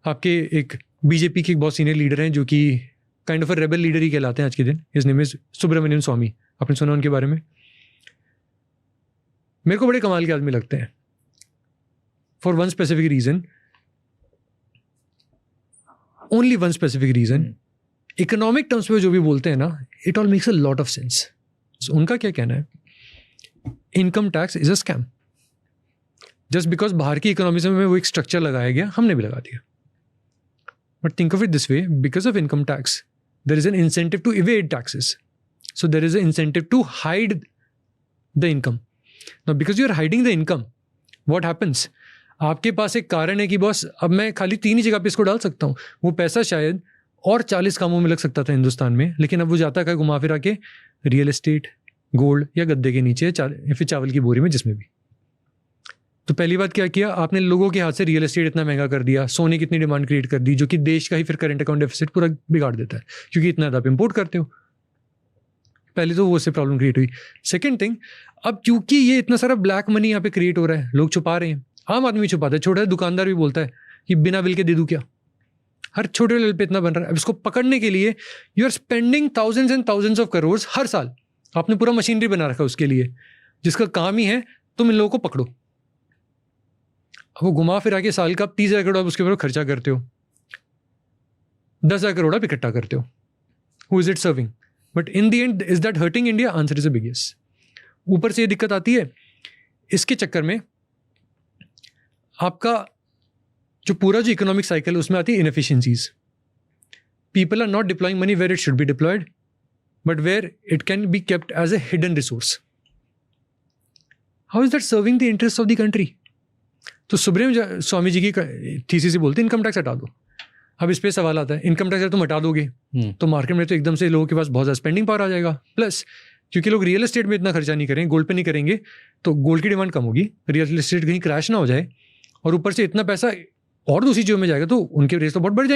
आपके एक बीजेपी के एक बहुत सीनियर लीडर हैं जो कि kind of a rebel leader ही कहलाते हैं आज के दिन. His name is Subramanian Swamy. आपने सुना उनके बारे में? मेरे को बड़े कमाल के आदमी लगते हैं for one specific reason, only one specific reason. Economic terms में जो भी बोलते हैं ना, it all makes a lot of sense. उनका क्या कहना है? Income tax is a scam. Just because बाहर की इकोनॉमी में वो एक स्ट्रक्चर लगाया गया, हमने भी लगा दिया. But think of it this way, because of income tax there is an incentive to evade taxes. So there is a incentive to hide the income. Now because you are hiding the income, what happens? आपके पास एक कारण है कि boss अब मैं खाली 3 ही जगह पे इसको डाल सकता हूँ. वो पैसा शायद और 40 कामों में लग सकता था हिंदुस्तान में, लेकिन अब वो जाता है घुमा फिरा के रियल एस्टेट, गोल्ड या गद्दे के नीचे या फिर चावल की बोरी में, जिसमें भी. तो पहली बात क्या किया आपने? लोगों के हाथ से रियल एस्टेट इतना महंगा कर दिया, सोने की इतनी डिमांड क्रिएट कर दी, जो कि देश का ही फिर करंट अकाउंट डेफिसिट पूरा बिगाड़ देता है, क्योंकि इतना ज़्यादा आप इम्पोर्ट करते हो. पहले तो वो उससे प्रॉब्लम क्रिएट हुई. सेकेंड थिंग, अब क्योंकि ये इतना सारा ब्लैक मनी यहाँ पे क्रिएट हो रहा है, लोग छुपा रहे हैं. आम आदमी छुपाता है, छोटा दुकानदार भी बोलता है कि बिना बिल के दे दूँ क्या. हर छोटे लेवल पे इतना बन रहा है. अब इसको पकड़ने के लिए you are spending thousands and thousands of crore हर साल. आपने पूरा मशीनरी बना रखा है उसके लिए, जिसका काम ही है तुम इन लोगों को पकड़ो. अब वो घुमा फिरा के साल का 30,000 करोड़ आप उसके ऊपर खर्चा करते हो, 10,000 करोड़ आप इकट्ठा करते हो. Who is it serving? But in the end is that hurting India? Answer is a big yes. ऊपर से ये दिक्कत आती है, इसके चक्कर में आपका जो पूरा जो इकोनॉमिक साइकिल है उसमें आती है inefficiencies. People are not deploying money where it should be deployed, but where it can be kept as a hidden resource. How is that serving the interest of the country? तो सुब्रमण्यम स्वामी जी की thesis से बोलते हैं income tax हटा दो. अब इस पे सवाल आता है, इनकम टैक्स तुम हटा दोगे तो मार्केट में तो एकदम से लोगों के पास बहुत ज़्यादा स्पेंडिंग पावर आ जाएगा. प्लस क्योंकि लोग रियल एस्टेट में इतना खर्चा नहीं करेंगे, गोल्ड पे नहीं करेंगे, तो गोल्ड की डिमांड कम होगी, रियल एस्टेट कहीं क्रैश ना हो जाए, और ऊपर से इतना पैसा और दूसरी चीज़ों में जाएगा तो उनके रेट तो बहुत बढ़ जाएगा.